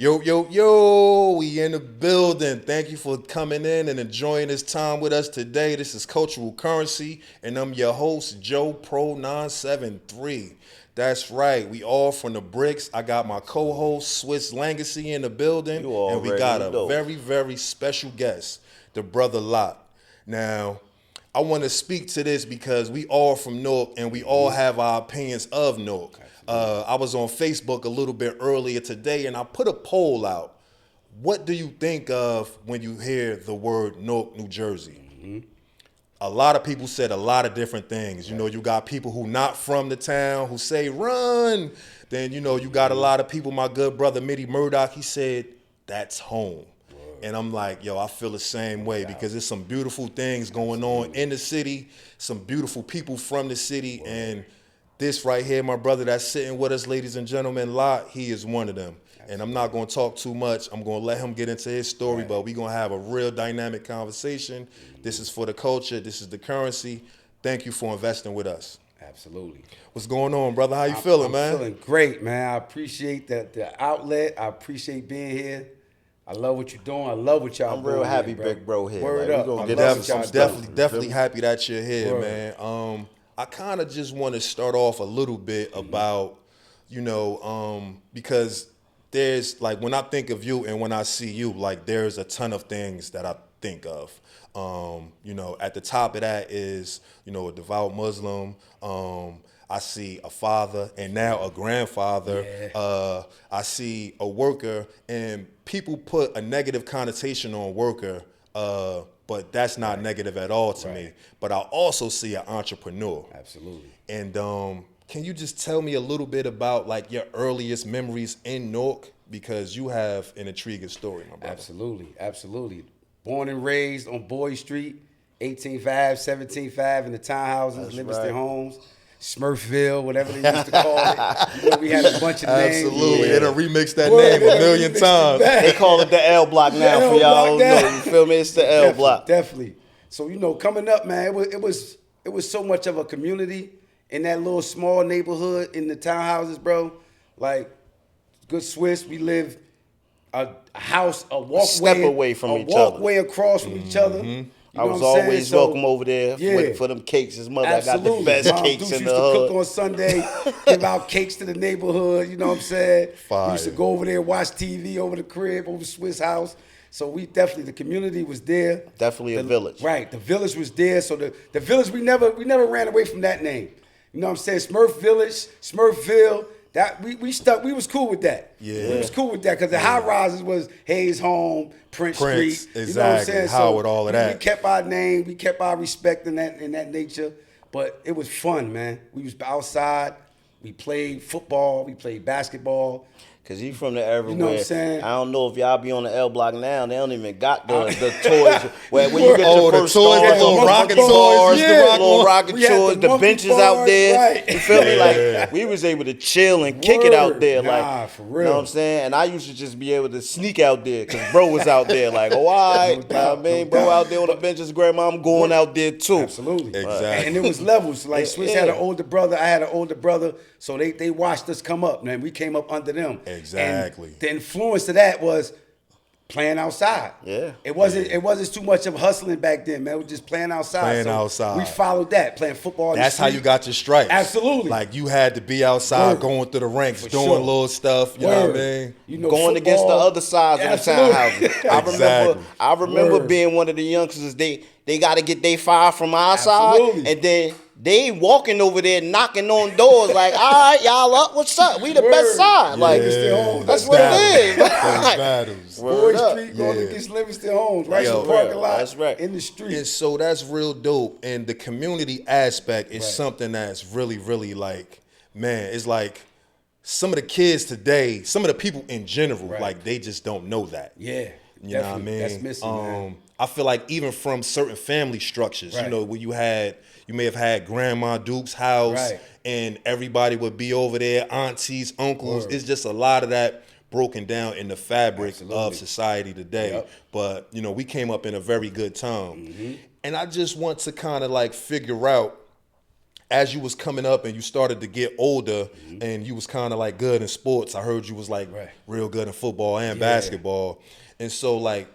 Yo, we in the building. Thank you for coming in and enjoying this time with us today. This is Cultural Currency, and I'm your host, Joe Pro 973. That's right. We all from the bricks. I got my co-host, Swiss Langacy, in the building, and we got a very, very special guest, the brother Lott. Now, I want to speak to this because we all from Newark, and we all have our opinions of Newark. I was on Facebook a little bit earlier today, and I put a poll out. What do you think of when you hear the word Newark, New Jersey? Mm-hmm. A lot of people said a lot of different things. You know, you got people who not from the town who say run. Then, you know, you got a lot of people, my good brother Mitty Murdoch, he said, that's home. And I'm like, yo, I feel the same way because there's some beautiful things going on in the city, some beautiful people from the city, and this right here, my brother that's sitting with us, ladies and gentlemen, Lott, he is one of them. And I'm not going to talk too much. I'm going to let him get into his story, but we're going to have a real dynamic conversation. This is for the culture. This is the currency. Thank you for investing with us. Absolutely. What's going on, brother? How you feeling, man? I'm feeling great, man. I appreciate the outlet. I appreciate being here. I love what you're doing. I love what y'all doing. I'm real happy, big bro, here. Word up. I'm definitely happy that you're here, man. I kind of just want to start off a little bit about, you know, because there's like when I think of you and when I see you, like there's a ton of things that I think of. You know, at the top of that is, you know, a devout Muslim. I see a father and now a grandfather. Yeah. I see a worker, and people put a negative connotation on worker, but that's not negative at all to me. But I also see an entrepreneur. Absolutely. And can you just tell me a little bit about like your earliest memories in Newark? Because you have an intriguing story, my brother. Absolutely. Born and raised on Boyd Street, 18.5, 17.5 in the townhouses, Livingston Homes. Smurfville, whatever they used to call it. You know, we had a bunch of names. Absolutely. They done remixed that name a million times. They call it the L block now for y'all. You feel me? It's the L block. Definitely. So, you know, coming up, man, it was so much of a community in that little small neighborhood in the townhouses, bro. Like, good Swiss, we lived a house, a walkway. Step away from each other. A walkway across from each other. You know I was always welcome over there for them cakes. His mother got the best cakes in the hood. Used to cook on Sunday, give out cakes to the neighborhood, you know what I'm saying? Fire. We used to go over there, watch TV over the crib, over the Swiss house. So we definitely, the community was there. Definitely a village. Right, the village was there. So the village, we never ran away from that name. You know what I'm saying? Smurf Village, Smurfville. That we stuck. We was cool with that. Yeah, we was cool with that because the high rises was Hayes Home, Prince Street. Exactly. You know what I'm saying? Howard, all of that. We kept our name. We kept our respect in that nature. But it was fun, man. We was outside. We played football. We played basketball. Cause you from the everywhere. You know what I'm saying? I don't know if y'all be on the L block now. They don't even got the toys. Where you get your first toys, stars, little rocket toys, toys, little rocket toys, the benches out there. Right. You feel me? Like we was able to chill and kick it out there. Like, for real. You know what I'm saying? And I used to just be able to sneak out there because bro was out there. Like, oh, all right, bro out there on the benches. Grandma, I'm going out there too. Absolutely. Exactly. And it was levels. Like Swiss had an older brother. I had an older brother. So they watched us come up, man. We came up under them. Exactly. And the influence of that was playing outside. Yeah. It wasn't too much of hustling back then, man. We were just playing outside. We followed that, playing football. That's how you got your stripes. Absolutely. Like you had to be outside, going through the ranks, doing little stuff. You know what I mean? You know, going against the other sides of the townhouses. I remember being one of the youngsters. They got to get their fire from our side, and then they walking over there knocking on doors like, all right, y'all up, what's up? We the best side. Like, that's what it is. Battles. Boyd Street going against Livingston Homes, right in the parking lot, that's right. in the street. And so that's real dope. And the community aspect is something that's really, really like, man, it's like some of the kids today, some of the people in general, like they just don't know that. Yeah. You know what I mean? That's missing, man. I feel like even from certain family structures, you know, where you may have had Grandma Duke's house and everybody would be over there, aunties, uncles. It's just a lot of that broken down in the fabric of society today. But, you know, we came up in a very good time. And I just want to kind of like figure out, as you was coming up and you started to get older and you was kind of like good in sports, I heard you was like real good in football and basketball. And so like,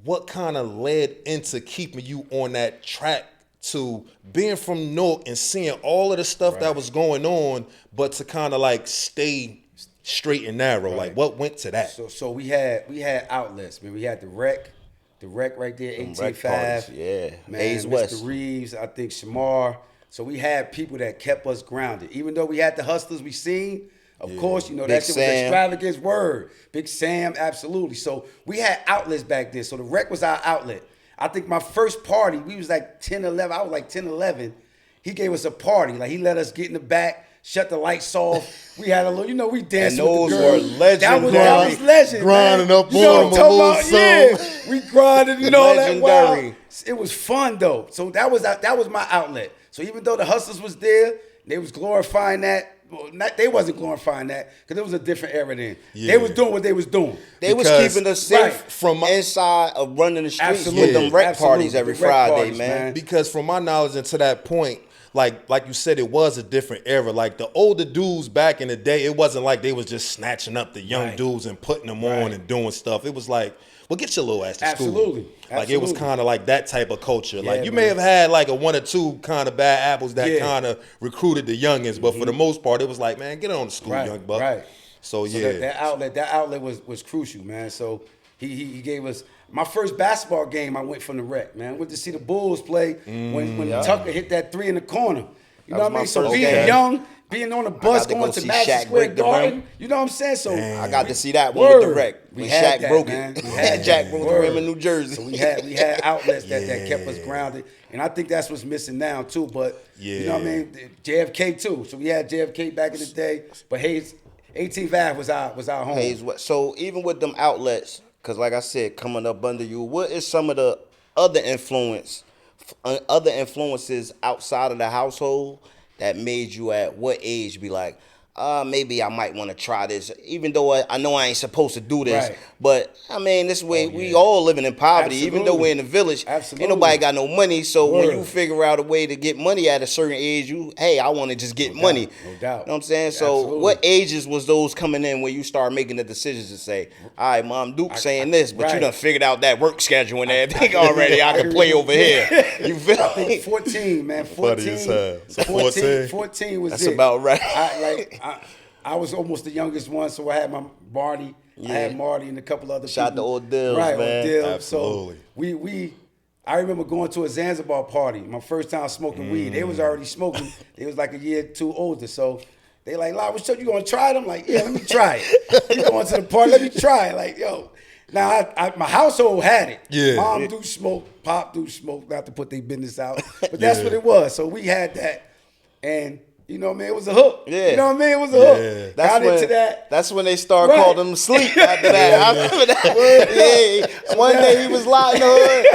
what kind of led into keeping you on that track to being from Newark and seeing all of the stuff that was going on, but to kind of like stay straight and narrow? Like, what went to that? So we had outlets, man. We had the rec right there, 18.5. Yeah, man, Hayes Mr. West. Reeves, I think Shamar. So we had people that kept us grounded. Even though we had the hustlers we seen, of course, you know, that shit was extravagant word. Big Sam, absolutely. So we had outlets back then. So the rec was our outlet. I think my first party, we was like 10, 11. I was like 10, 11. He gave us a party. Like, he let us get in the back, shut the lights off. We had a little, you know, we danced with the girls. Were legendary. That was legend, grinding man. up on them a little something. We grinded and all that. Legendary. Wow. It was fun, though. So that was my outlet. So even though the hustlers was there, they was glorifying that. Well, they wasn't glorifying that because it was a different era then. They was doing what they was doing. They was keeping us safe from inside of running the streets with them rec parties every Friday, man. Because from my knowledge and to that point, like you said, it was a different era. Like the older dudes back in the day, it wasn't like they was just snatching up the young dudes and putting them on and doing stuff. It was like, well, get your little ass to school. Like it was kind of like that type of culture. Like you may have had like a one or two kind of bad apples that kind of recruited the youngins, but for the most part, it was like, man, get on to school, young buck. Right. So that outlet was crucial, man. So he gave us my first basketball game. I went from the rec, man. Went to see the Bulls play when Tucker hit that three in the corner. You know what I mean? So being young, being on the bus, going to Madison Square Garden, you know what I'm saying? So I got to see that one with the rec. When Shaq broke man. it. Jack broke the rim in New Jersey. So we had outlets that kept us grounded. And I think that's what's missing now too. But you know what I mean? JFK too. So we had JFK back in the day. But Hayes, 18th Ave was our home. Hayes West. So even with them outlets, because like I said, coming up under you, what is some of the other influences outside of the household that made you at what age be like, maybe I might want to try this, even though I know I ain't supposed to do this. Right. But I mean, this way we all living in poverty, even though we're in the village. Ain't nobody got no money. So when you figure out a way to get money at a certain age, hey, I want to just get money. No doubt. You know what I'm saying? So what ages was those coming in where you start making the decisions to say, all right, Mom Duke saying this, but you done figured out that work schedule and everything already. I can play over here. You feel me? 14, man. 14. So 14 was That's about right. I was almost the youngest one, so I had my Marty. I had Marty and a couple other people. Shout out to Odell, man. Odell. Absolutely. So I remember going to a Zanzibar party. My first time smoking weed. They was already smoking. They was like a year or two older. So they like, Lott, what's up? You gonna try it? I'm like, yeah, let me try it. You going to the party? Let me try it. Like, yo. Now, my household had it. Yeah. Mom do smoke, Pop do smoke, not to put their business out. But that's what it was. So we had that. And you know what I mean? It was a hook. Yeah. You know what I mean? It was a hook. Got into that. That's when they start calling him sleep after that. I remember that. Yeah. One day he was lying in the hood.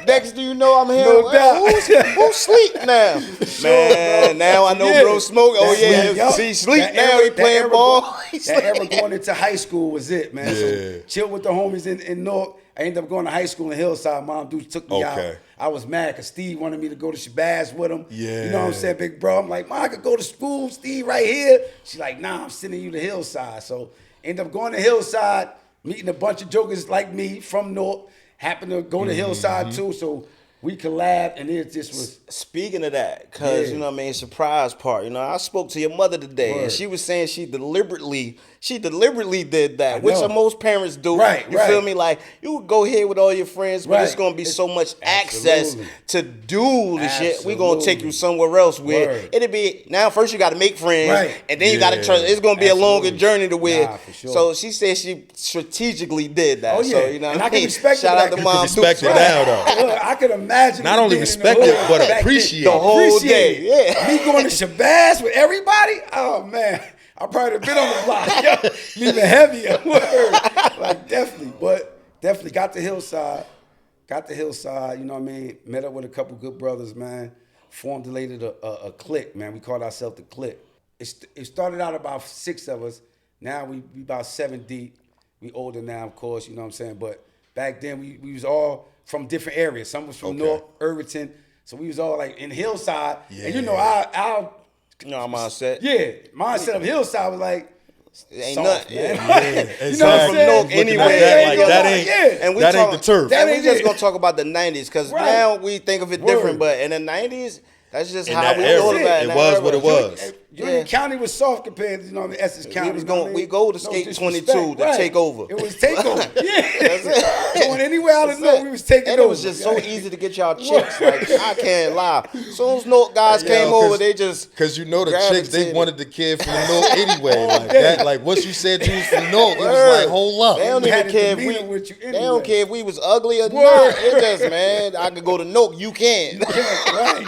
Next do you know I'm here. No doubt. Who's sleep now? Man, now I know bro smoke. Oh yeah. See, sleep now. He playing ball. That era going into high school was it, man. So chill with the homies in Newark. I ended up going to high school in Hillside. Mom dude took me out. I was mad because Steve wanted me to go to Shabazz with him. Yeah. You know what I'm saying, big bro? I'm like, Mom, I could go to school, Steve, right here. She's like, nah, I'm sending you to Hillside. So ended up going to Hillside, meeting a bunch of jokers like me from Newark. Happened to go to Hillside too. So we collabed, and it just was. Speaking of that, because, you know what I mean, surprise part. You know, I spoke to your mother today, and she was saying she deliberately did that, which most parents do. Right, you feel me? Like, you would go here with all your friends, but it's going to be so much access to do the shit. We're going to take you somewhere else where it'll be, now first you got to make friends, and then you got to trust. It's going to be a longer journey to where. So she said she strategically did that. Oh, yeah. So, you know and what I mean? respect Shout out to Mom. Respect it now, though. Look, I could imagine. Not only respect it, but appreciate the whole day. Yeah. Me going to Shabazz with everybody? Oh, man. I probably have been on the block. Even heavier. Word. Like, definitely. But definitely got to Hillside. You know what I mean? Met up with a couple good brothers, man. Formed later a clique, man. We called ourselves the clique. It started out about 6 of us. Now we about 7 deep. We older now, of course, you know what I'm saying? But back then we was all from different areas. Some was from North Irvington. So we was all like in Hillside, and you know our mindset. Yeah, mindset of Hillside was like. Ain't Soft, nothing. man. Exactly. You know what I'm saying? Anyway, that ain't the turf. And we just gonna talk about the 90s because now we think of it different, but in the 90s, that's just how we thought about it. It was what it was. Union County was soft compared to Essex County. We go to Skate 22 to take over. It was takeover. Yeah. Going anywhere out of North, we was taking over. And it was just so easy to get y'all chicks. Like, I can't lie. As soon as North guys came over, they just because the chicks, they wanted the kid from the North anyway. Like that. Like once you said you was from North, it was like hold up. They don't even care if they don't care if we was ugly or not. It just man, I could go to North. You can't. Right.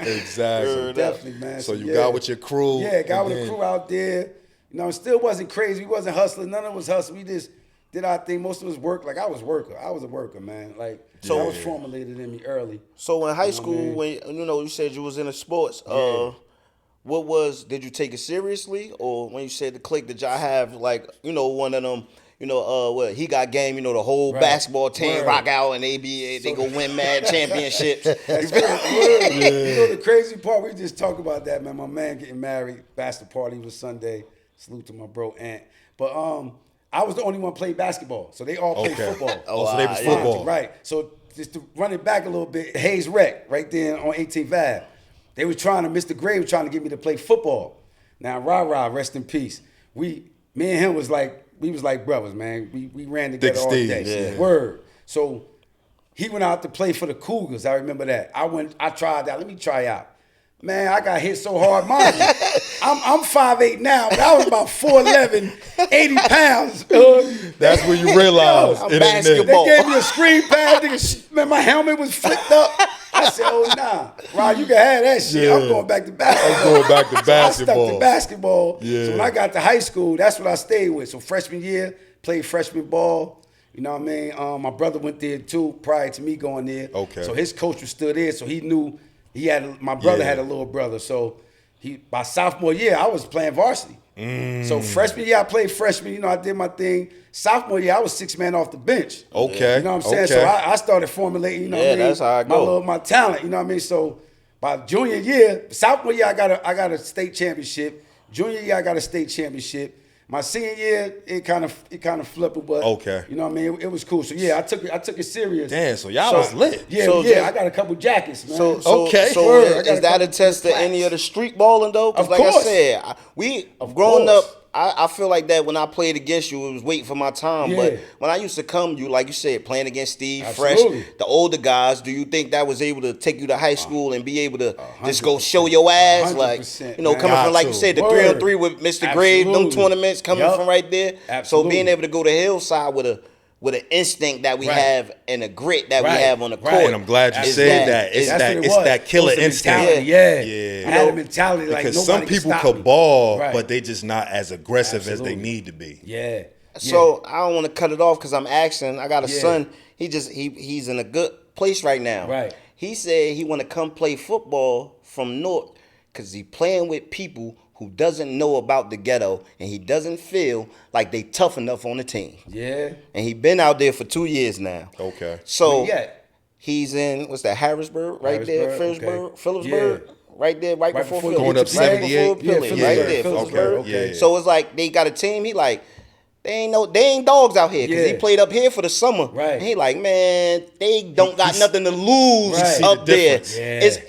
Exactly. Definitely, man. So you got with your crew. Yeah, got with the crew out there. You know, it still wasn't crazy. We wasn't hustling. None of us hustling. We just did our thing. Most of us worked. Like I was a worker, man. Like so that was formulated in me early. So in high school, when you said you was into sports, did you take it seriously, or when you said the clique, did y'all have like one of them? He got game, the whole basketball team rock out and they go win mad championships. The crazy part, we just talk about that, man. My man getting married, bachelor party was Sunday. Salute to my bro Ant. But I was the only one playing basketball, so they all played football. So they was football. Right. So just to run it back a little bit, Hayes Rec, right there on 18th Ave. They were Mr. Gray was trying to get me to play football. Now, rest in peace. Me and him was like, we was like brothers, man. We ran together all day. Yeah. Word. So he went out to play for the Cougars. I remember that. I tried out. Let me try out. Man, I got hit so hard. Mind you, I'm 5'8" now, but I was about 4'11", 80 pounds. That's when you realize it ain't basketball. They gave me a screen pad. Man, my helmet was flipped up. I said, oh, nah. Ron, you can have that shit. Yeah. I'm going back to basketball. So I stuck to basketball. Yeah. So when I got to high school, that's what I stayed with. So freshman year, played freshman ball. You know what I mean? My brother went there too prior to me going there. Okay. So his coach was still there. So he knew my brother had a little brother. So by sophomore year, I was playing varsity. So freshman year, I played freshman. I did my thing. Sophomore year, I was 6 man off the bench. Okay. You know what I'm saying? So I started formulating, that's how I go. My talent, you know what I mean? So by junior year, sophomore year, I got a state championship. Junior year, I got a state championship. My senior year, it kind of flipped, but you know what I mean? It was cool. So yeah, I took it serious. Damn, so y'all was lit. Yeah, I got a couple jackets, man. So is that a test to any of the street balling though? Because like I said, growing up, I feel like that when I played against you, it was waiting for my time. Yeah. But when I used to come, you like you said, playing against Steve, Fresh, the older guys, do you think that was able to take you to high school and be able to just go show your ass? Like, coming from, like you said, the 3-on-3 with Mr. Grave, them tournaments coming from right there. Absolutely. So being able to go to Hillside with an instinct that we have and a grit that we have on the court. And I'm glad you said that. It's that killer instinct. Yeah. I had a mentality like because nobody some people could could ball, but they just not as aggressive as they need to be. Yeah. So I don't want to cut it off because I'm asking. I got a son. He's in a good place right now. Right. He said he want to come play football from Newark because he playing with people who doesn't know about the ghetto and he doesn't feel like they tough enough on the team. Yeah. And he been out there for 2 years now. Okay. So he's in, what's that, Harrisburg? Right there, Phillipsburg? Yeah. Right there, right before Philly. Going up 78. Right there, Phillipsburg. Okay. So it's like they got a team, he like, they ain't dogs out here because he played up here for the summer. Right. And he like, man, they don't got nothing to lose up there.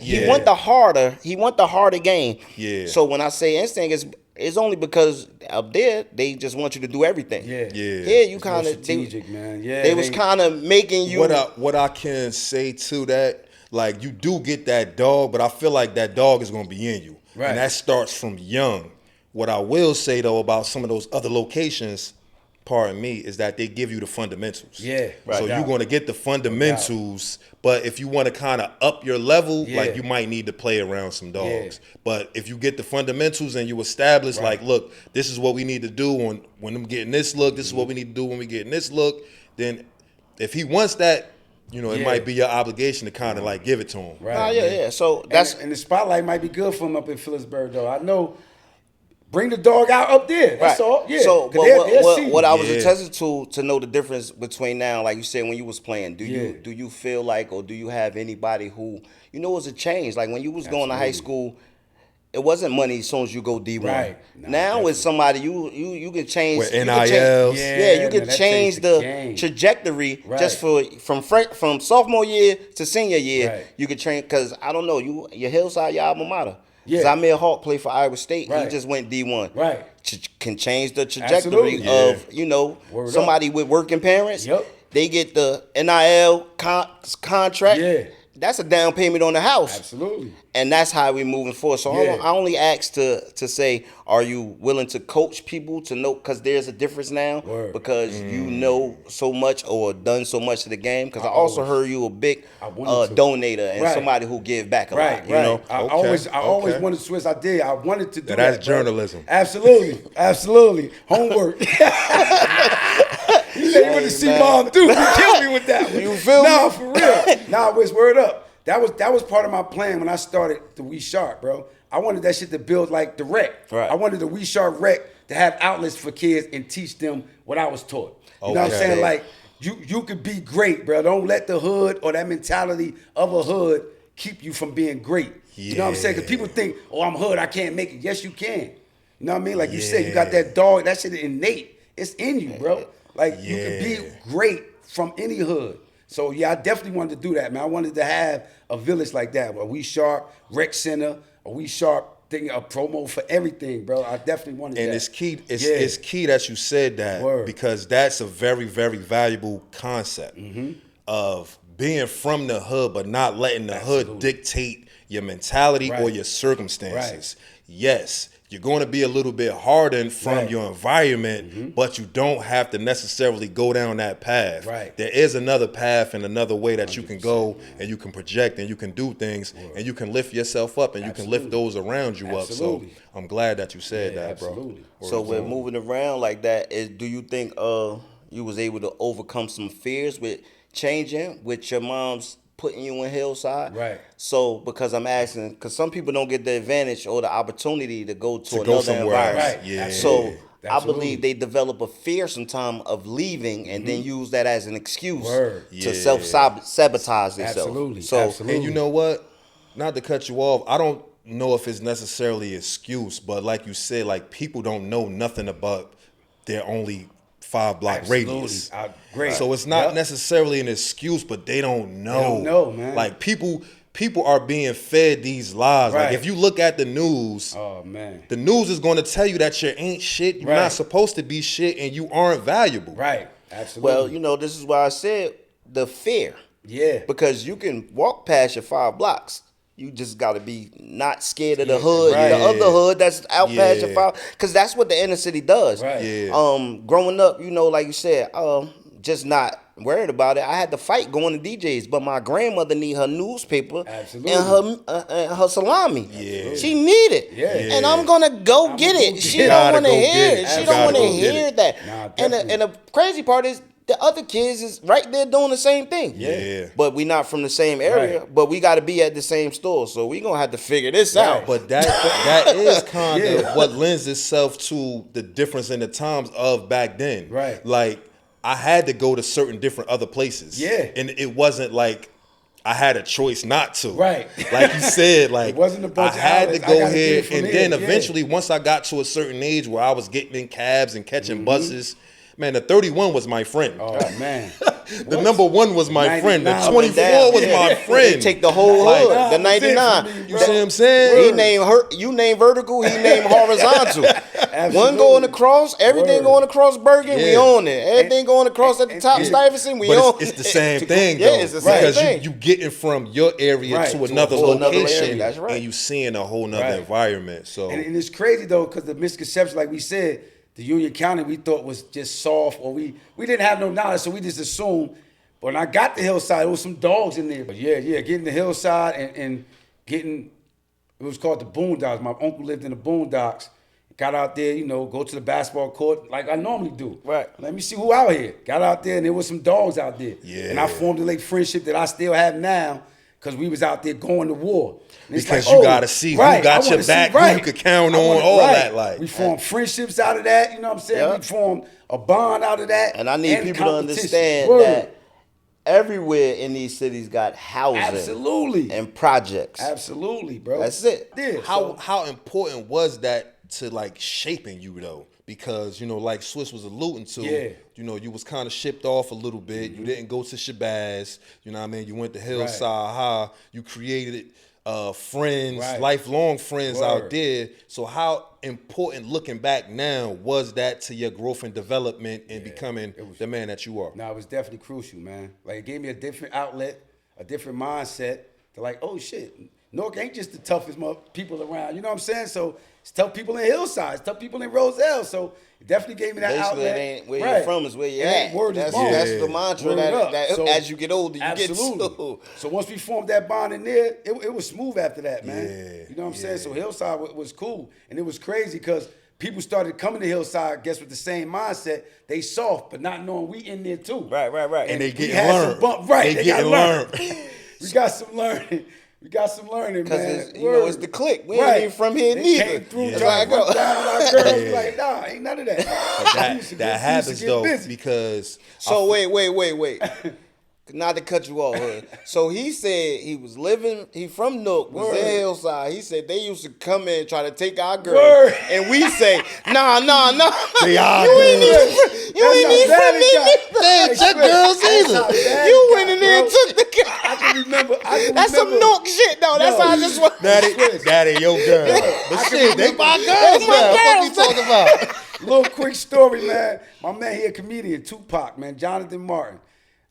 He want the harder game. Yeah. So when I say instinct, it's only because up there they just want you to do everything. Yeah. Here you kind of strategic, man. Yeah. They was kind of making you. What I can say to that, like you do get that dog, but I feel like that dog is gonna be in you, and that starts from young. What I will say though about some of those other locations, pardon me, is that they give you the fundamentals. Yeah. So you're going to get the fundamentals, but if you want to kind of up your level, like you might need to play around some dogs. Yeah. But if you get the fundamentals and you establish like, look, this is what we need to do when I'm getting this look, this is what we need to do when we getting this look, then if he wants that, it might be your obligation to kind of like give it to him. Right. So that's and the spotlight might be good for him up in Phillipsburg though. I know bring the dog out up there. That's all. Yeah. So, but what I was Yeah. attesting to know the difference between now, like you said, when you was playing, do you feel like, or do you have anybody who, you know, it was a change? Like when you was going to high school, it wasn't money as soon as you go D1. Right. Now with somebody, you can change. With you NILs. can change, you can that change changed the game. trajectory Right. just from sophomore year to senior year. Right. You can change, because I don't know, your Hillside, your alma mater. Because Yeah. I made Hawk play for Iowa State. He Right. just went D1. Right. Can change the trajectory Absolutely. of, you know, Word somebody with working parents. Yep. They get the NIL contract. Yeah. That's a down payment on the house. Absolutely. And that's how we moving forward. So Yeah. I only ask to say, are you willing to coach people to know? Because there's a difference now. Word. Because you know so much or done so much of the game. Because I also heard you a big wanted to. donator and Right. somebody who give back a Right, lot. You know. I Okay, always okay. wanted to switch. I did. I wanted to do that. That's bro. journalism. Absolutely, absolutely. Homework. You said you want to see man. mom do. You killed me with that one. You feel No, me? for real. Nah, it's word up. That was part of my plan when I started the We Sharp, bro. I wanted that shit to build like the rec. Right. I wanted the We Sharp rec to have outlets for kids and teach them what I was taught. You know what I'm Okay. saying? Like you could be great, bro. Don't let the hood or that mentality of a hood keep you from being great. You know what I'm saying? Because people think, oh, I'm hood, I can't make it. Yes, you can. You know what I mean? Like you said, you got that dog, that shit innate. It's in you, bro. Like you can be great from any hood. So yeah, I definitely wanted to do that, man. I wanted to have a village like that, a We Sharp rec center, a We Sharp thing, a promo for everything, bro. I definitely wanted that. And it's key. It's key that you said that Word. because that's a very, very valuable concept of being from the hood, but not letting the hood dictate your mentality or Right. your circumstances. Yes, you're going to be a little bit hardened from Right. your environment, but you don't have to necessarily go down that path. Right. There is another path and another way that you can go and you can project and you can do things and you can lift yourself up and you can lift those around you up. So Absolutely. I'm glad that you said Yeah, that, bro. absolutely. So with moving around like that, do you think you was able to overcome some fears with changing with your mom's putting you in Hillside? Right. So because I'm asking, because some people don't get the advantage or the opportunity to go to go another somewhere environment. else. Yeah. So I Absolutely. believe they develop a fear sometime of leaving and then use that as an excuse Word. to Yeah. self-sabotage themselves. Absolutely. So Absolutely. And you know what? Not to cut you off, I don't know if it's necessarily an excuse, but like you said, like people don't know nothing about their only 5-block Absolutely. radius. Great. So it's not Yep. necessarily an excuse, but they don't know. don't know, man. Like people are being fed these lies. Like Right. if you look at the news, Oh man. the news is going to tell you that you ain't shit, you're Right. not supposed to be shit, and you aren't valuable. Right. Absolutely. well, you know, this is why I said the fear. Yeah. Because you can walk past your 5 blocks. You just got to be not scared of the hood, right. the other hood that's out past your Yeah. 5. Because that's what the inner city does. Right. Yeah. Growing up, you know, like you said, just not worried about it. I had to fight going to DJs, but my grandmother need her newspaper Absolutely. and her salami. Yeah. She need it. Yeah. And I'm gonna go get gonna it. go She get it. don't Gotta want to go hear get it. it. She You don't gotta want to go get hear it. that. Nah, and definitely. the crazy part is the other kids is right there doing the same thing. Yeah. But we not from the same area, Right. but we got to be at the same store. So we gonna have to figure this out. But that is kind of Yeah. what lends itself to the difference in the times of back then. Right. Like I had to go to certain different other places. Yeah. And it wasn't like I had a choice not to. Right. Like you said, like It wasn't a bunch I of had outlets. to I go gotta get here, it from and here. then Yeah. eventually, once I got to a certain age where I was getting in cabs and catching Mm-hmm. buses, man, the 31 was my friend. Oh man. The number 1 was my friend. The 99 24 was Yeah. my They friend. take the whole Like, hood. The that's it 99. for me, You see what I'm saying? He named her. You named vertical. He named horizontal. One Absolutely. going across. Everything Word. going across Bergen. We Yeah. own it. Everything going across at the top and- Stuyvesant. We But own. it's the same thing, Yeah, though. it's the same because thing. you getting from your area Right, to to a another whole nother location, area. That's right. and you seeing a whole nother Right. environment. So And it's crazy though, because the misconception, like we said, the Union County we thought was just soft, or we didn't have no knowledge, so we just assumed. But when I got to Hillside, there was some dogs in there. But yeah, getting to Hillside and getting, it was called the Boondocks. My uncle lived in the Boondocks. Got out there, go to the basketball court like I normally do. Right. Let me see who out here. Got out there and there was some dogs out there. Yeah. And I formed a friendship that I still have now. because we was out there going to war. Because you got to see who got your back, who you could count on, all that. Like we formed friendships out of that. You know what I'm saying? Yep. We formed a bond out of that. And I need people to understand that everywhere in these cities got housing. Absolutely. And projects. Absolutely, bro. That's it. Yeah, how important was that to like shaping you though? Because, you know, like Swiss was alluding to, you know, you was kind of shipped off a little bit. You didn't go to Shabazz, you know what I mean? You went to Hillside High. You created friends, lifelong friends out there. So how important, looking back now, was that to your growth and development and becoming the man that you are? No, it was definitely crucial, man. Like, it gave me a different outlet, a different mindset to like, oh shit, Newark ain't just the toughest people around. You know what I'm saying? So it's tough people in Hillside, it's tough people in Roselle. So it definitely gave me that basically, outlet. It ain't where you're from, is where you're at. That's the mantra that so, as you get older, you absolutely. get so. So once we formed that bond in there, it was smooth after that, man. Yeah, you know what I'm saying? So Hillside was cool. And it was crazy because people started coming to Hillside, I guess, with the same mindset. They soft, but not knowing we in there too. Right. And they getting learned. They getting learned. We got some learning. We got some learning, man. Because, you know, it's the click. We ain't even from here neither. Came through trying to run down on our girls. Like, nah, ain't none of that. That happens, though, because... So, wait. Not to cut you off. So he said he from Newark, was in Hillside. He said they used to come in and try to take our girls. And we say, nah. They are you ain't even from me. They ain't took girls either. You went in there and took the girl. I can remember. That's some Newark shit, though. That's how I just want that ain't your girl. But shit, they my girls. What you talking about? Little quick story, man. My man here, comedian, Tupac, man, Jonathan Martin.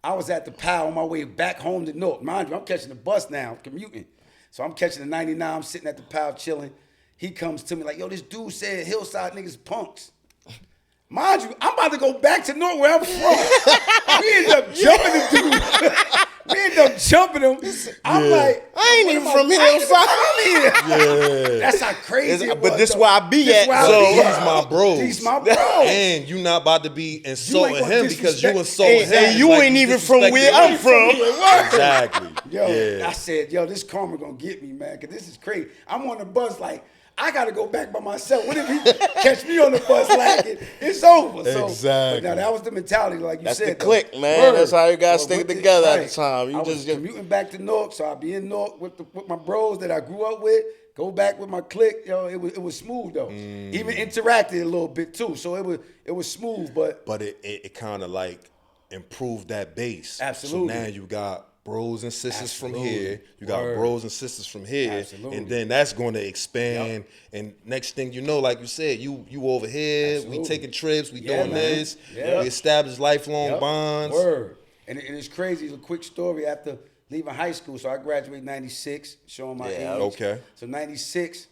I was at the PAL on my way back home to Newark. Mind you, I'm catching the bus now, commuting. So I'm catching the 99, I'm sitting at the PAL chilling. He comes to me like, yo, this dude said Hillside niggas punks. Mind you, I'm about to go back to Newark where I'm from. We ended up jumping the dude. We ended up jumping him. I'm like, I ain't even from Hillside. Yeah. That's how crazy it was. But this where I be at. So he's my bro. He's my bro. And you not about to be insulting him because you insulting him. And you ain't even from where I'm from. Exactly. Yo, I said, yo, this karma gonna get me, man, because this is crazy. I'm on the bus like, I gotta go back by myself. What if he catch me on the bus lagging? It's over. So, exactly. Now that was the mentality, like you said. That's the click, man. That's how you guys stick together at the time. I was commuting back to Newark, so I'd be in Newark with my bros that I grew up with. Go back with my clique. Yo, it was smooth though. Even interacted a little bit too. So it was smooth, but it kind of like improved that base. Absolutely. So now you got bros and sisters from here. You got bros and sisters from here. Absolutely. And then that's going to expand. And next thing you know, like you said, you over here. Absolutely. We taking trips. We doing man. this. Yeah. We established lifelong bonds. And it's crazy. It's a quick story after leaving high school. So I graduated in 96, showing my age. Okay. So 96,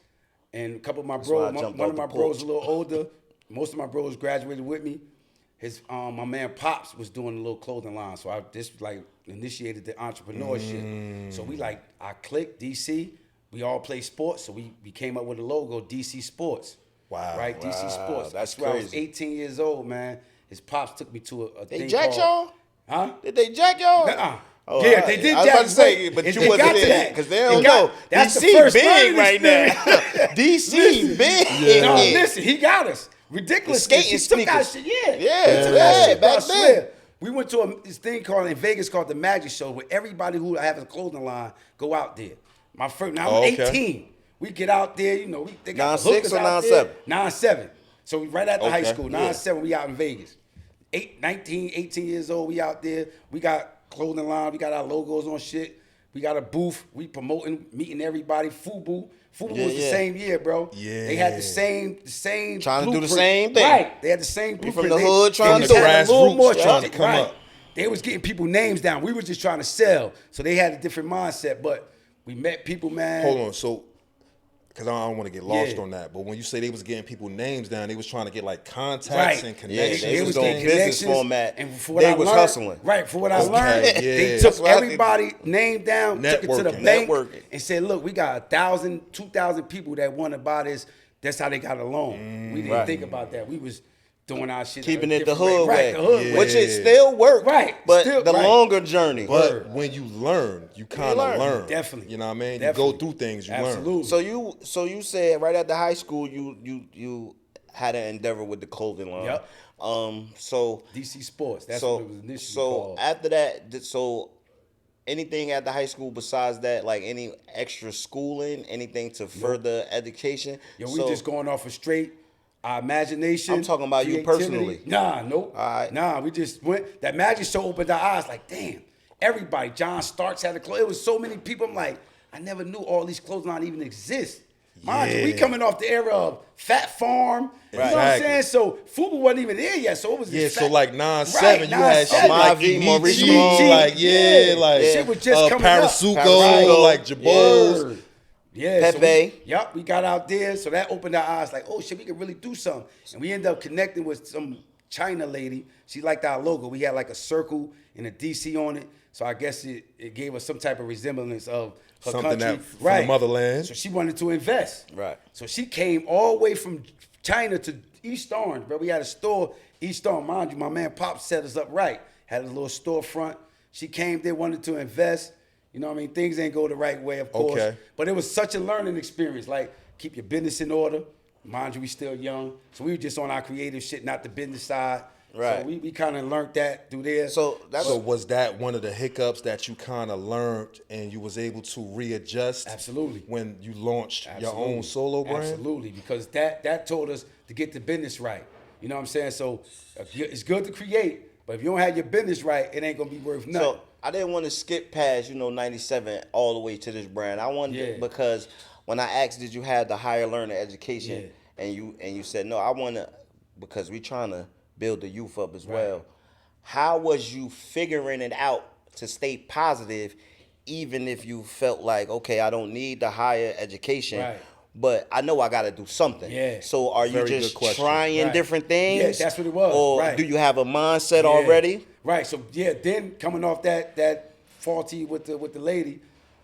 and a couple of my bros, one of my bros a little older. Most of my bros graduated with me. His my man Pops was doing a little clothing line, so I just like initiated the entrepreneurship. So I clicked DC. We all play sports, so we came up with a logo, DC Sports. Wow. Right, DC Sports. That's when crazy. I was 18 years old, man. His pops took me to a thing They jacked called, y'all? Huh? Did they jack y'all? Nuh-uh. Oh, Yeah, they did I was jack about to say, us. but And you they wasn't got to there that. because they don't know. That's the DC first big learning right now. experience. DC big. Yeah. No, listen, he got us. Ridiculous. The skating He took our sneakers. shit, yeah. Yeah, Took our shit, back I then. swear. We went to this thing in Vegas called the Magic Show, where everybody who have a clothing line go out there. Now I'm 18. We get out there, you know, they got the 9-6 hookers or out 9-7? there. 9-7. So we right after high school, yeah. 9-7, we out in Vegas. 18 years old, we out there. We got clothing line, we got our logos on shit. We got a booth, we promoting, meeting everybody. FUBU was the same year, bro. Yeah. They had the same Trying to do the blueprint. same thing. Right. They had the same blueprint. from the hood trying they to just do had it. a little more Trying to come up. They was getting people names down. We were just trying to sell. So they had a different mindset, but we met people, man. Hold on, so because I don't want to get lost Yeah. on that, but when you say they was getting people names down, they was trying to get like contacts and connections. they was getting doing business connections, format. And for what They I was learned, hustling. Right, for what I Okay, learned, yeah. they That's took what I everybody name down, took it to the Networking. bank, Networking. and said, look, we got 1,000, 2,000 people that want to buy this. That's how they got a loan. We didn't think about that. We was doing our shit. Keeping it the hood way. way. Right, the hood Yeah. way. Which it still work. Right. But Still, the right. longer journey. But when you learn, you kind of learn. Definitely. You know what I mean? Definitely. You go through things, you learn. So you said right after high school you had an endeavor with the clothing line. Yep. So DC Sports. That's what it was initially called. After that, so anything after high school besides that, like any extra schooling, anything to further education? Yo, we just going off a straight our imagination. I'm talking about you creativity. personally. Nah, nope. All right. Nah, we just went. That magic show opened our eyes. Like, damn, everybody. John Starks had a clothes. It was so many people. I'm like, I never knew all these clothes lines even exist. Mind you, we coming off the era of Fat Farm. You know what I'm saying? So FUBU wasn't even there yet. So it was so like 9-7, you had shit 9-7. like Maurice Maurice Malone, like shit was just coming up. Parasuco, like Jabos. Word. Yeah, Pepe. so we got out there, so that opened our eyes. Like, oh shit, we could really do something. And we ended up connecting with some China lady. She liked our logo. We had like a circle and a DC on it. So I guess it gave us some type of resemblance of her Something country, that from the motherland. So she wanted to invest. Right. So she came all the way from China to East Orange, bro. We had a store, East Orange. Mind you, my man Pop set us up right. Had a little storefront. She came there, wanted to invest. You know what I mean? Things ain't go the right way, of course. Okay. But it was such a learning experience. Like, keep your business in order. Mind you, we still young. So we were just on our creative shit, not the business side. Right. So we kind of learned that through there. So was that one of the hiccups that you kind of learned and you was able to readjust? Absolutely. When you launched your own solo brand? Absolutely, because that told us to get the business right. You know what I'm saying? So it's good to create, but if you don't have your business right, it ain't gonna be worth nothing. So I didn't want to skip past, 97 all the way to this brand. I wanted because when I asked, did you have the higher learner education, and you said no, I want to, because we trying to build the youth up as well. How was you figuring it out to stay positive, even if you felt like, okay, I don't need the higher education, but I know I got to do something. Yeah. So are you just trying different things? Yeah, that's what it was. Or do you have a mindset already? Right. So then coming off that faulty with the lady,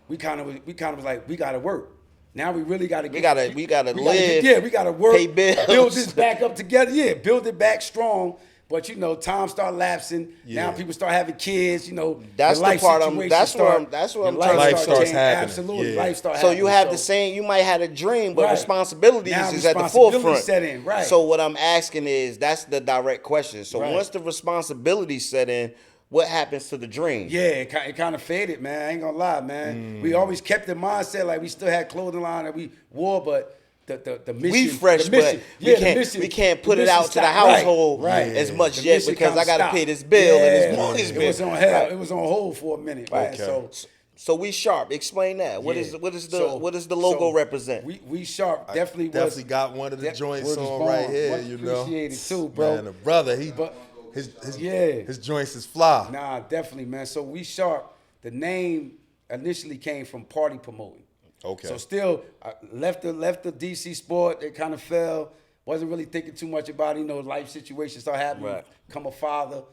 we kind of was like, we got to work. Now we really got to get. We gotta live. We gotta work. Pay bills. Build this back up together. Yeah, build it back strong. But time start lapsing. Now people start having kids. That's the part. That's what I'm trying. Life starts happening. Absolutely, life starts so happening. you have the same. You might have a dream, but responsibilities is at the forefront. Set in. Right. So what I'm asking is, that's the direct question. So once the responsibilities set in, what happens to the dream? Yeah, it kind of faded, man. I ain't gonna lie, man. We always kept the mindset like we still had clothing line that we wore, but the mission. We fresh, the mission, but we can't put it out to the household as much yet because I gotta pay this bill and this mortgage bill. It was on hell. It was on hold for a minute, man. So we sharp. Explain that. What does the logo represent? We sharp definitely got one of the joints on right here. Appreciate it too, bro. Man, the brother, his joints is fly. Nah, definitely, man. So we sharp. The name initially came from party promoting. Okay. So still, I left the DC sport. It kind of fell. Wasn't really thinking too much about it. Life situations start happening. Right. Become a father,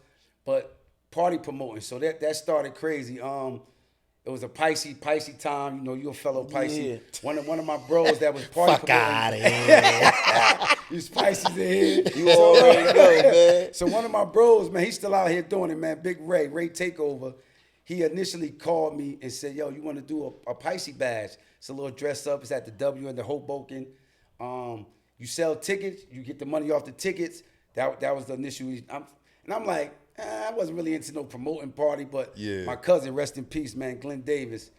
but party promoting. So that started crazy. It was a Pisces time. You a fellow Pisces. Yeah. One of my bros that was party Fuck promoting. out of here. These Pisces in here. You already know, man. So one of my bros, man, he's still out here doing it, man. Big Ray Takeover. He initially called me and said, yo, you want to do a Pisces badge? It's a little dress up. It's at the W in the Hoboken. You sell tickets. You get the money off the tickets. That was the initial. And I'm like, I wasn't really into no promoting party, but my cousin, rest in peace, man, Glenn Davis,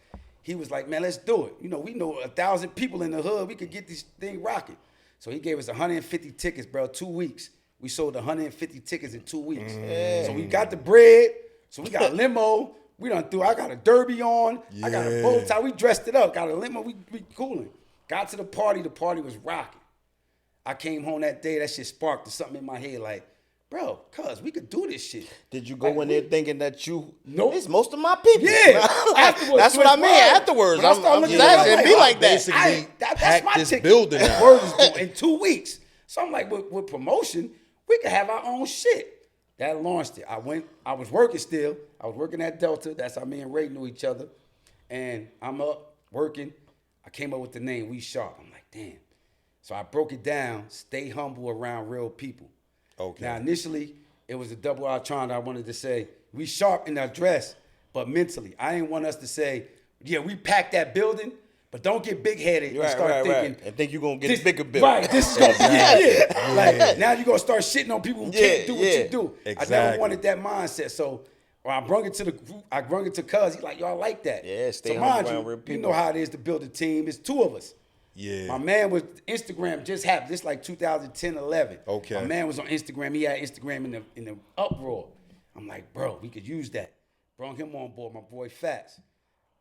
he was like, man, let's do it. We know 1,000 people in the hood. We could get this thing rocking. So he gave us 150 tickets, bro, 2 weeks. We sold 150 tickets in 2 weeks. So we got the bread. So we got a limo. I got a derby on. I got a bow tie. We dressed it up. Got a limo. We cooling. Got to the party. The party was rocking. I came home that day. That shit sparked something in my head like, bro, cuz we could do this shit. Did you go in there thinking that Nope. It's most of my people. Yeah. Afterwards, that's what I mean. Afterwards, I'm just asking. Be like that. That's my this ticket. building out. Word is going in 2 weeks. So I'm like, with promotion, we could have our own shit. That launched it. I was working still. I was working at Delta. That's how me and Ray knew each other. And I'm up working. I came up with the name We Sharp. I'm like, damn. So I broke it down. Stay humble around real people. Okay. Now, initially, it was a double entendre. I wanted to say, we sharp in our dress, but mentally. I didn't want us to say, yeah, we packed that building, but don't get big-headed and start thinking. And think you're going to get a bigger building. Right, this is going to be Like, now you're going to start shitting on people who can't do what you do. Exactly. I never wanted that mindset. So when I brung it to the group, I brung it to Cuz. He's like, y'all like that. Yeah, stay so humble mind around real you, people. you know how it is to build a team. It's two of us. Yeah. My man was Instagram just happened. This like 2010, 11. Okay. My man was on Instagram. He had Instagram in the uproar. I'm like, bro, we could use that. Brought him on board. My boy Fats.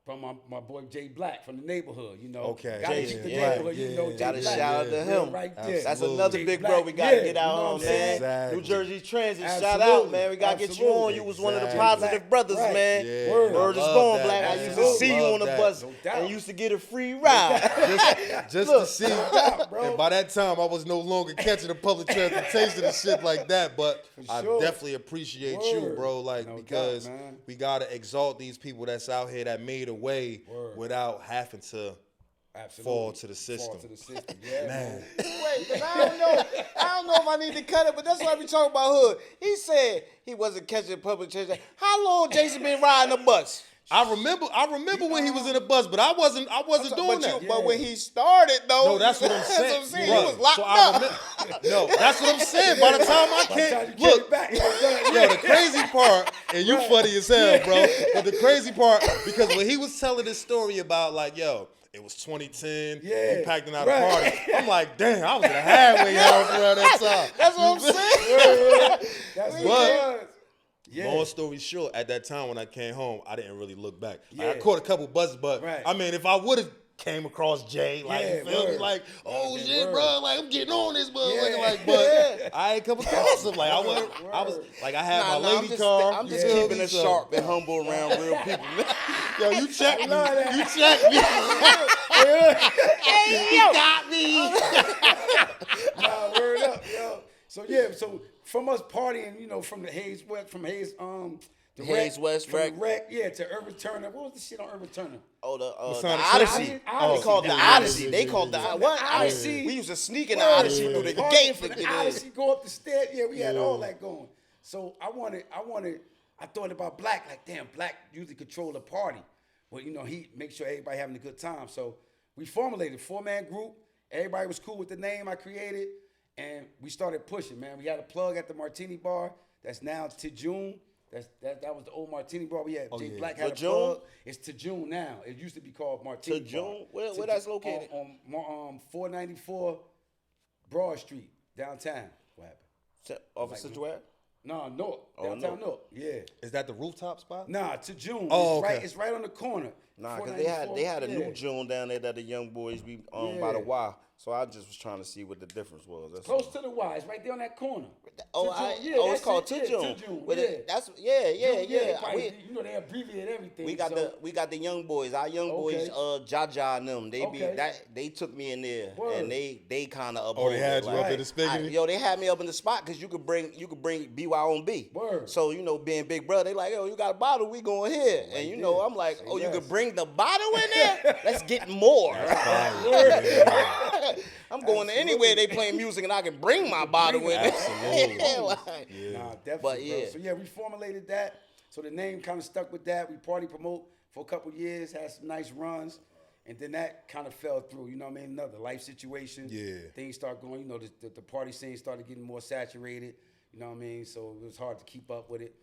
From my boy Jay Black from the neighborhood, you know. Okay. Gotta Jay, keep the yeah, neighborhood, you know. Jay Gotta Black. shout out to him. Right there. That's another Jay big Black, bro we gotta get you know out what on, I'm saying? man. Exactly. New Jersey Transit, shout Absolutely. out, man. We gotta get you on. Absolutely. You was one of the Exactly. positive brothers, Right. man. Yeah. Word is Love born, that, Black. I man. used to see you Love on the that. bus No doubt. and used to get a free ride. Just Look. to see. bro. And by that time, I was no longer catching the public transportation and shit like that. But I sure. definitely appreciate you, Word. bro. Like, No because doubt, man. we gotta exalt these people that's out here that made a way Word. without having to Absolutely. fall to the system. Fall to the system. Yeah, man. Wait, 'cause I don't know if I need to cut it, but that's why we talking about hood. He said he wasn't catching public transit. How long Jason been riding a bus? I remember when he was in the bus, but I wasn't doing that. But when he started, though, No, that's what I'm saying. That's what I'm saying. Bruh, He was locked so up. No, that's what I'm saying. By the time I By the time can't you get look, it back, yo, the crazy part, and you funny as hell, bro. But the crazy part, because when he was telling this story about like, yo, it was 2010, Yeah, we packed out right. a party. I'm like, damn, I was in a halfway house around that time. That's what I'm saying. That's But- what it was. Yeah. Long story short, at that time when I came home, I didn't really look back. Like, I Yeah. caught a couple buses, but Right. I mean, if I would have came across Jay, like, Yeah, you feel me? word. Like, oh Yeah, shit, word. bro, like I'm getting on this, but Yeah. like, but I ain't come across him. Like, I was Word. like, I had Nah, my I'm lady just, car. I'm just you feel keeping me? it So- sharp and humble around real people. Yo, you check me. love that. You check me. Hey, yo. Got me. Nah, word up, yo. So yeah, so from us partying, you know, from the Hayes West, from Hayes the Hayes West from Rec. the Rec, yeah, to Urban Turner. What was the shit on Urban Turner? Oh, the Masonic Odyssey. City? They called the yeah, Odyssey. yeah, They yeah, called yeah, the yeah. what? Odyssey. We used to sneak in the Word. Odyssey through the Partying gate from to the get in. Odyssey, go up the stairs. Yeah, we had all that going. So I thought about Black, like damn, Black usually control the party. Well, you know, he make sure everybody having a good time. So we formulated a 4-man group. Everybody was cool with the name I created. And we started pushing, man. We had a plug at the Martini Bar. That's now Tijun. That was the old Martini Bar. We had Jay yeah. Black had a Tijun? plug. It's Tijun now. It used to be called Martini Bar. Tijun? Where that's located? On 494 Broad Street, downtown. What happened? Off of Streetwear? No, Newark. Oh, Downtown Newark. Newark. Yeah. Is that the rooftop spot? Nah, to June. Oh, it's okay. right. It's right on the corner. Nah, because 494. they had a Yeah. new June down there that the young boys be by the Yeah. Y. So I just was trying to see what the difference was. That's Close all. to the Y. It's right there on that corner. Oh, Tijun. Yeah, it's that's called it. Yeah, Tijun. Tijun, With yeah. it, that's They probably- We, you know they abbreviate everything. we got so. the young boys. Our young boys, Jaja and them. They Okay. they took me in there Word. and they kind of Oh, they had you up in the Right. spigot? Yo, they had me up in the spot because you could bring BYOB. Word. So you know, being big brother, they like, yo, you got a bottle, we going here, and you know, there. I'm like, Say oh, you yes. could bring the bottle in there? Let's get more. I'm going to anywhere they playing music and I can bring my bottle in there. Absolutely. Like, Nah, definitely. But bro. yeah. So yeah, we formulated that. So the name kind of stuck with that. We party promote for a couple years, had some nice runs, and then that kind of fell through. You know what I mean? Another life situation. Yeah. Things start going. You know, the party scene started getting more saturated. You know what I mean? So it was hard to keep up with it.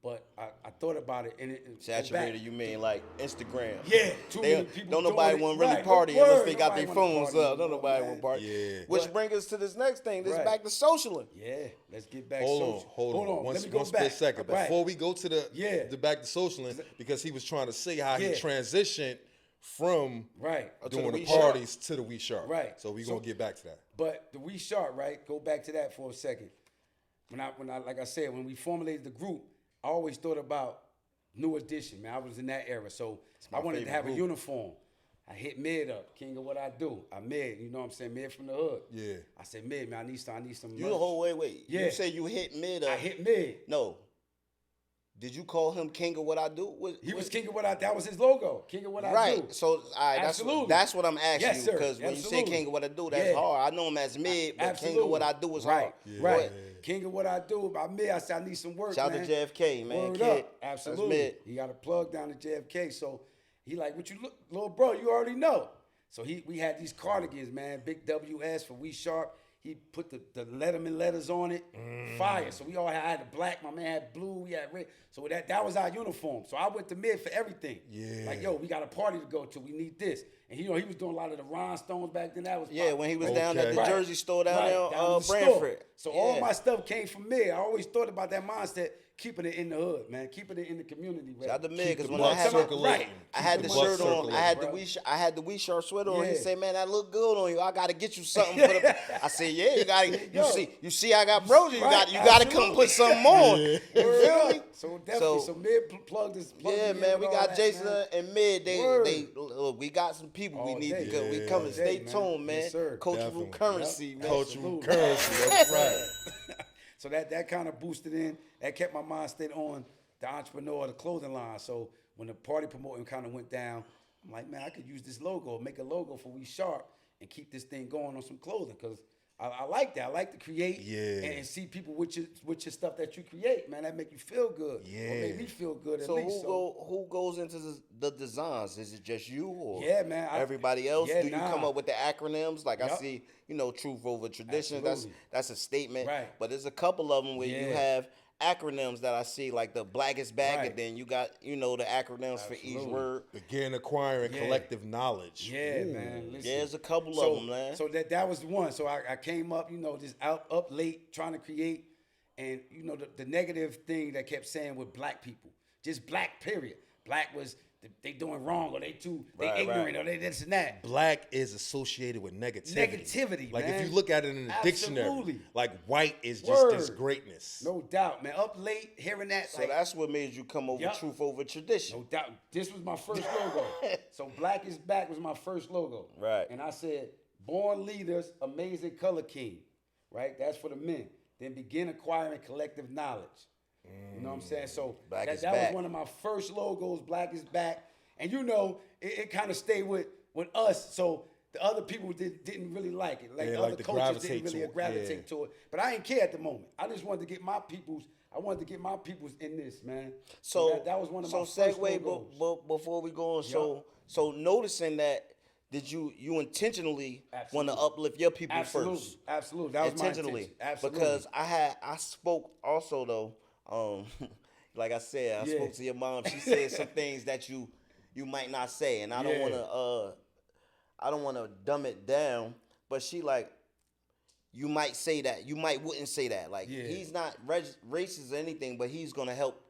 But I thought about it and it saturated, you mean like Instagram? Yeah, too many people Don't nobody doing it. want to really Right, party word, unless they got nobody their wanna phones party up. Don't anymore, nobody man. want to party. Yeah. Which brings us to this next thing. This Right. back to socialing. Yeah, let's get back. Hold on. Let me One go split back. second. Right. Before we go to Yeah. the back to socialing, because he was trying to say how he Yeah. transitioned from Right. doing the the We Sharp. parties to the We Sharp. Right. So we're going to get back to that. But the We Sharp, right? Go back to that for a second. When I like I said, when we formulated the group, I always thought about New Edition, man. I was in that era. So I wanted to favorite have group. a uniform. I hit Mid up, king of what I do. I Mid, you know what I'm saying? Mid from the hood. Yeah. I said, Mid, man, I need some You merch. the whole way, wait. Yeah. You say you hit mid up. I hit Mid. No. Did you call him King of What I Do? He was King of What I Do. That was his logo. King of What I Do. Right. So that's what I'm asking you. Because when you say King of What I Do, that's hard. I know him as Mid, but King of What I Do is hard. Right. King of What I Do. By Mid, I said I need some work, Shout man. out to JFK, man. Word up. Absolutely. He got a plug down to JFK. So he like, what you look, little bro, you already know. So we had these cardigans, man. Big WS for We Sharp. He put the Letterman letters on it. Fire. So we all had the black. My man had blue. We had red. So that was our uniform. So I went to Mid for everything. Yeah. Like, yo, we got a party to go to. We need this. And he was doing a lot of the rhinestones back then. That was when he was down at the Jersey store down there, Branford. So all my stuff came from Mid. I always thought about that mindset, keeping it in the hood, man, keeping it in the community. Shout out to Mid, because when I had the shirt on, I had the We Sharp sweater on. He said, "Man, that look good on you. I gotta get you something for the." I said, "Yeah, you gotta. You see, I got bros. You gotta come put something on." You feel me? So definitely, so Mid plugged this. Man, we got Jason and Mid. We got some people we need to go. We coming. Stay tuned, man. Yes, sir. Cultural currency, man. Cultural currency. That's right. So that kind of boosted in. That kept my mind stayed on the entrepreneur, the clothing line. So when the party promoting kind of went down, I'm like, man, I could use this logo, make a logo for We Sharp, and keep this thing going on some clothing, because I like that. I like to create and see people with your stuff that you create, man. That make you feel good. Yeah. Or make me feel good at least. Who goes into the designs? Is it just you or man, everybody else? Do you come up with the acronyms? Like I see, truth over tradition. Absolutely. That's a statement. Right. But there's a couple of them where you have acronyms that I see, like the black is back, and then you got the acronyms for each word. Begin acquiring collective knowledge. Yeah, man. Listen. There's a couple of them, man. So that was the one. So I came up, just up late trying to create, and the negative thing that kept saying with black people, just black period. Black was they doing wrong, or they ignorant, or they this and that. Black is associated with negativity. Like man. if you look at it in the dictionary, like white is just this greatness. No doubt, man. Up late hearing that. So that's what made you come over truth over tradition. No doubt. This was my first logo. So Black is Back was my first logo. Right. And I said, born leaders, amazing color king. Right? That's for the men. Then begin acquiring collective knowledge. You know what I'm saying? So that was one of my first logos, Black is Back. And it kind of stayed with us. So the other people didn't really like it. Like other coaches didn't really gravitate to it. But I didn't care at the moment. I just wanted to get my peoples. I wanted to get my peoples in this, man. So that was one of my first logos. But before we go on, so noticing that, did you intentionally want to uplift your people first? Absolutely. That was my intention. Absolutely. Because I spoke also though. Like I said, I spoke to your mom. She said some things that you might not say, and I don't want to dumb it down. But she like, you might say that, you wouldn't say that. Like he's not racist or anything, but he's gonna help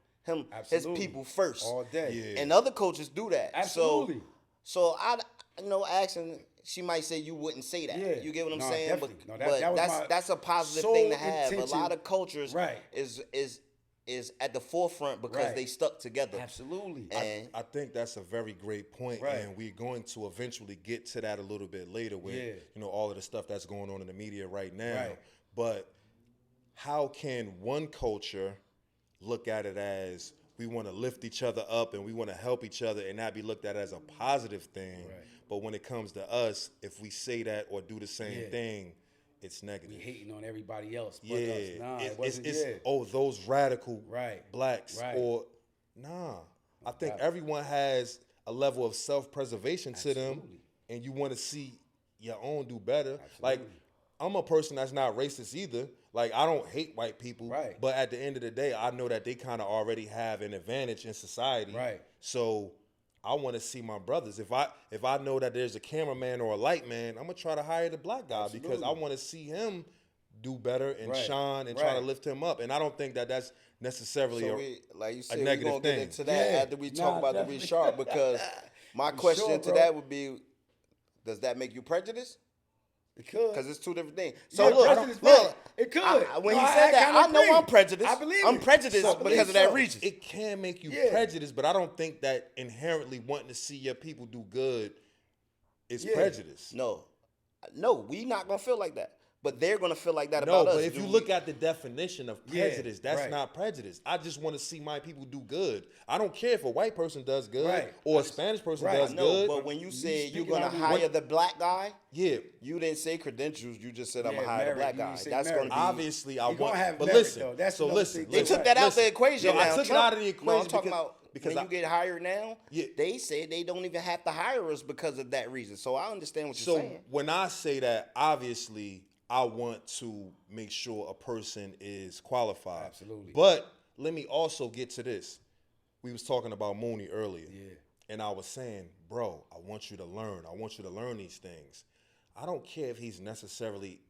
his people first all day. Yeah. And other coaches do that. Absolutely. So I asking. She might say you wouldn't say that. Yeah. You get what I'm saying? Definitely. But that's a positive thing to have. Intention. A lot of cultures is at the forefront because they stuck together. Absolutely. And I think that's a very great point, and we're going to eventually get to that a little bit later with all of the stuff that's going on in the media right now. Right. But how can one culture look at it as we want to lift each other up and we want to help each other and not be looked at as a positive thing? Right. But when it comes to us, if we say that or do the same thing, it's negative. We hating on everybody else but us. Nah, it's those radical blacks or I think everyone has a level of self-preservation to them, and you want to see your own do better. Absolutely. Like, I'm a person that's not racist either. Like, I don't hate white people, but at the end of the day, I know that they kind of already have an advantage in society. Right. So I want to see my brothers. If I know that there's a cameraman or a light man, I'm gonna try to hire the black guy because I want to see him do better and shine and try to lift him up. And I don't think that that's necessarily like you said, a negative we're gonna thing. get into that after we talk about the We Sharp, because my question to that would be, does that make you prejudiced? It could. Because it's two different things. So look, it could. When he said that, I know I'm prejudiced. I believe I'm prejudiced because of that reason. It can make you prejudiced, but I don't think that inherently wanting to see your people do good is prejudice. No, we not gonna feel like that. But they're gonna feel like that No, about us. but if you look at the definition of prejudice, that's right. not prejudice. I just want to see my people do good. I don't care if a white person does good Right. or a Spanish person does No, good. but when you said you're speaking gonna out of hire the black guy, Yeah, you didn't say credentials. You just said I'm Yeah, gonna hire the merit. black You guy. didn't say That's merit. gonna be obviously I You're gonna want. have But merit, listen, though. That's so another listen, thing. They took that out the equation. No, I now. took it Trump- out of the No, I'm equation talking because- about because when I- you get hired now. Yeah. They say they don't even have to hire us because of that reason. So I understand what you're So saying. when I say that, obviously I want to make sure a person is qualified. Absolutely. But let me also get to this. We was talking about Mooney earlier. Yeah. And I was saying, bro, I want you to learn. I want you to learn these things. I don't care if he's necessarily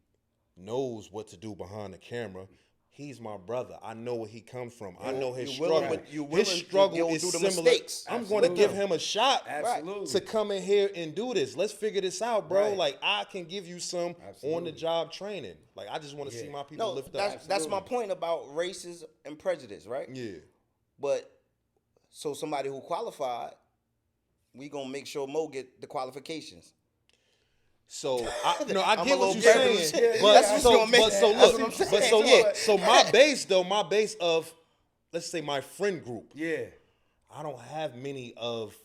knows what to do behind the camera. He's my brother. I know where he comes from. I know his you're willing- struggle. you're His willing to struggle go is through the similar. mistakes. I'm going to Absolutely. give him a shot Absolutely. to come in here and do this. Let's figure this out, bro. Right. Like, I can give you some Absolutely. on-the-job training. Like, I just want to see Yeah. my people No, lift that's up. my point about races and prejudice, right? Yeah. But so somebody who qualified, we gonna make sure Mo get the qualifications. So I I'm get a what little you're prejudice. saying, Yeah, but that's what's so gonna make- but so that's look, what I'm saying. but so Yeah. look, so my base of, let's say my friend group, Yeah. I don't have many of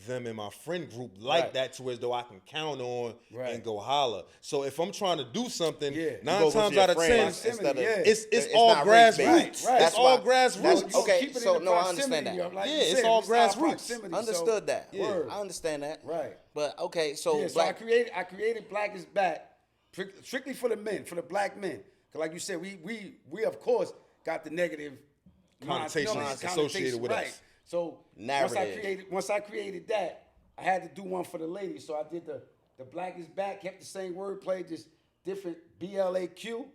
them in my friend group like Right. that to as though I can count on Right. and go holler. So if I'm trying to do something, Yeah. You 9 go with times your out of 10, friends instead of- Yeah. it's all not race-based. grassroots. Right, right. It's all grassroots. Okay, Keep it in so the no, I proximity understand that. of, like Yeah, you it's said, all our grassroots. proximity, so- Understood that. Yeah. Word. I understand that. Right. But okay, so Yeah, so black. I created Black is Back strictly for the men, for the black men. Cause like you said, we of course got the negative Connotations associated with right. us. So Narrative. once I created that, I had to do one for the ladies. So I did the Black is Back, kept the same wordplay, just different BLAQ.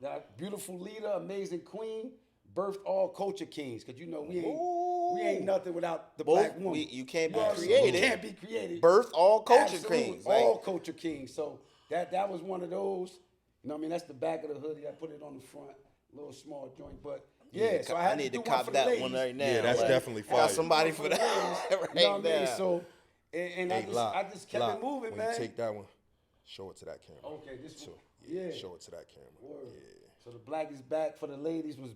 The beautiful leader, amazing queen, birthed all culture kings. Cause you know we ain't nothing without the Both- black woman. you can't be know what I'm saying? creative. You can't be creative. Birth all culture Absolutely, kings. Like, all culture kings. So that was one of those. You know what I mean? That's the back of the hoodie. I put it on the front, little small joint. But yeah, so I had need to to do one cop for the that ladies. one right now. Yeah, that's Like, definitely got fire. somebody for For the that ladies, right you know what I mean? there. So and Hey, I just kept it moving, when man. you take that one, show it to that camera. Okay, this one. Yeah, Yeah. show it to that camera. Word. Yeah. So the Black is Back for the ladies was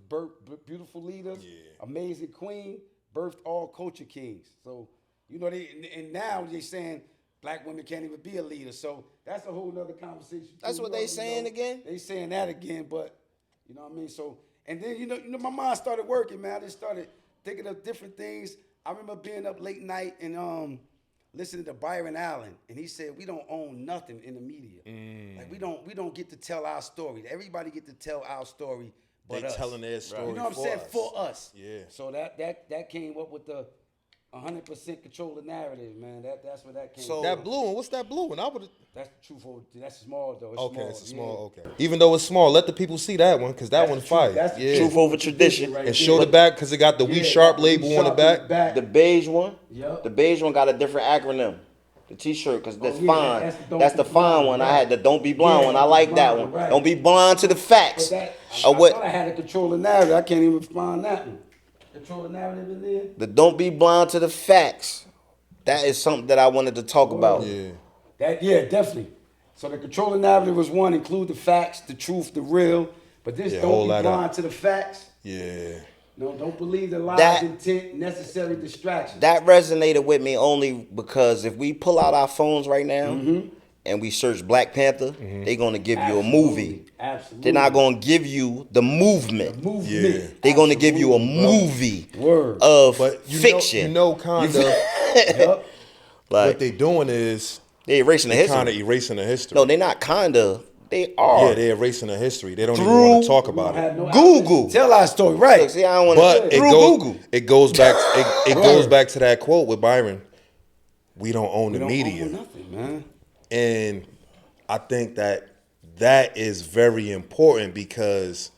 beautiful leaders, Yeah. amazing queen, birthed all culture kings. So you know and now they saying black women can't even be a leader. So that's a whole nother conversation. That's too. what You they know, saying again? They saying that again, but you know what I mean. So and then you know my mind started working, man. I just started thinking of different things. I remember being up late night and listening to Byron Allen, and he said we don't own nothing in the media. Like we don't get to tell our story. Everybody get to tell our story, but They us. telling their story You know what I'm for saying? us. For us. Yeah. So that came up with the 100% control the narrative, man. That's where that came. So- from. That blue one, what's that blue one? I would. That's the truthful. That's small though. It's Okay, small. it's a small. yeah. Okay. Even though it's small, let the people see that one because that That's one's the truth. fire. That's the Yeah. Truth over tradition. right And show there. the back because it got the We Yeah, Sharp got the label We on the Sharp back. The beige one. Yep. The beige one got a different acronym. The T-shirt, because that's yeah, fine. that's the Don't That's Be the fine Blind, one. I right. had the Don't Be Blind Yeah, one. I Don't Be like that Blind, one. right. Don't be blind to the facts. But that, Of I what thought I had to control the narrative. I can't even find that one. Control the narrative in there. the Don't Be Blind to the facts. That is something that I wanted to talk about. Yeah. Definitely. So the controlling narrative was one, include the facts, the truth, the real. But this Yeah, don't hold be that blind up. to the facts. Yeah. No, don't believe the lies, That- intent, necessary distraction. That resonated with me only because if we pull out our phones right now and we search Black Panther, they're gonna give you a movie. Absolutely. They're not gonna give you the movement. Movement. Yeah. They're gonna give you a Absolutely, bro. movie Word. of But you fiction. know kind of Yup. Like what they doing is they erasing the they history. kind of erasing the history. No, they're not kinda. They are. Yeah, they're erasing the history. They don't even Through- want to talk We about don't have it. no Google. outlets to tell our story, right? Look, see, I don't want But to. it Through goes, Google. it goes back. It goes Word. back to that quote with Byron. We don't own We the don't media, own nothing, man. and I think that is very important because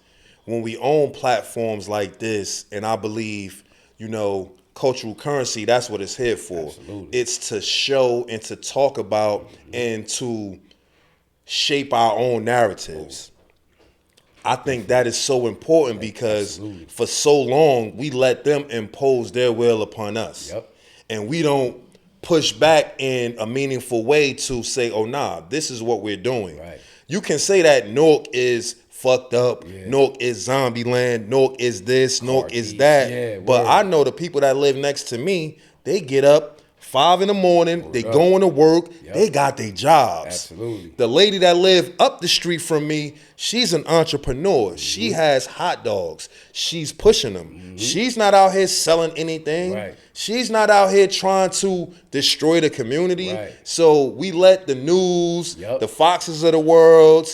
when we own platforms like this, and I believe, cultural currency, that's what it's here for. Absolutely. It's to show and to talk about and to shape our own narratives. I think that is so important because Absolutely. for so long we let them impose their will upon us. Yep. And we don't push back in a meaningful way to say, oh nah, this is what we're doing. Right. You can say that Newark is fucked up. Yeah. Newark is zombie land. Newark is this. Newark is that. Yeah, but I know the people that live next to me, they get up 5 in the morning, they going to work, they got their jobs. Absolutely. The lady that live up the street from me, she's an entrepreneur. She has hot dogs. She's pushing them. She's not out here selling anything. Right. She's not out here trying to destroy the community. Right. So we let the news, the Foxes of the world,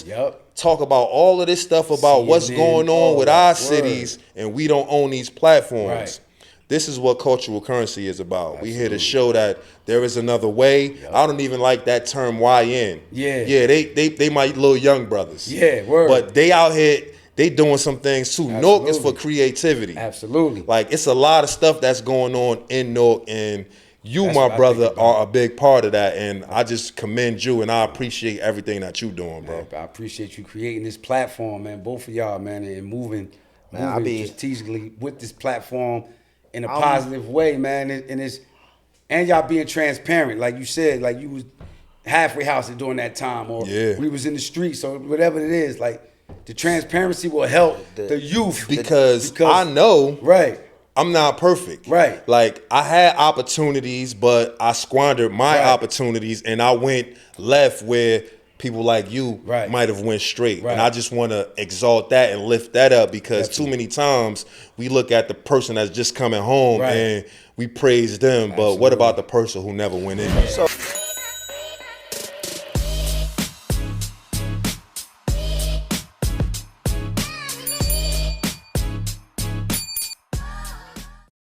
talk about all of this stuff about what's going on with our cities, and we don't own these platforms. Right. This is what cultural currency is about. Absolutely. We here to show that there is another way. I don't even like that term YN. Yeah, they my little young brothers. Yeah, word. But they out here, they doing some things too. Absolutely. Newark is for creativity. Absolutely. Like, it's a lot of stuff that's going on in Newark, and you, my brother, are a big part of that, and I just commend you, and I appreciate everything that you doing, bro. Man, I appreciate you creating this platform, man, both of y'all, man, and moving strategically with this platform in a positive way, man, and y'all being transparent, like you said, like you was halfway housing during that time, or we was in the streets, or whatever it is. Like, the transparency will help the youth because I know, right, I'm not perfect, right. Like, I had opportunities, but I squandered my opportunities, and I went left where people like you might have went straight. And I just want to exalt that and lift that up, because too many times we look at the person that's just coming home and we praise them, but what about the person who never went in? So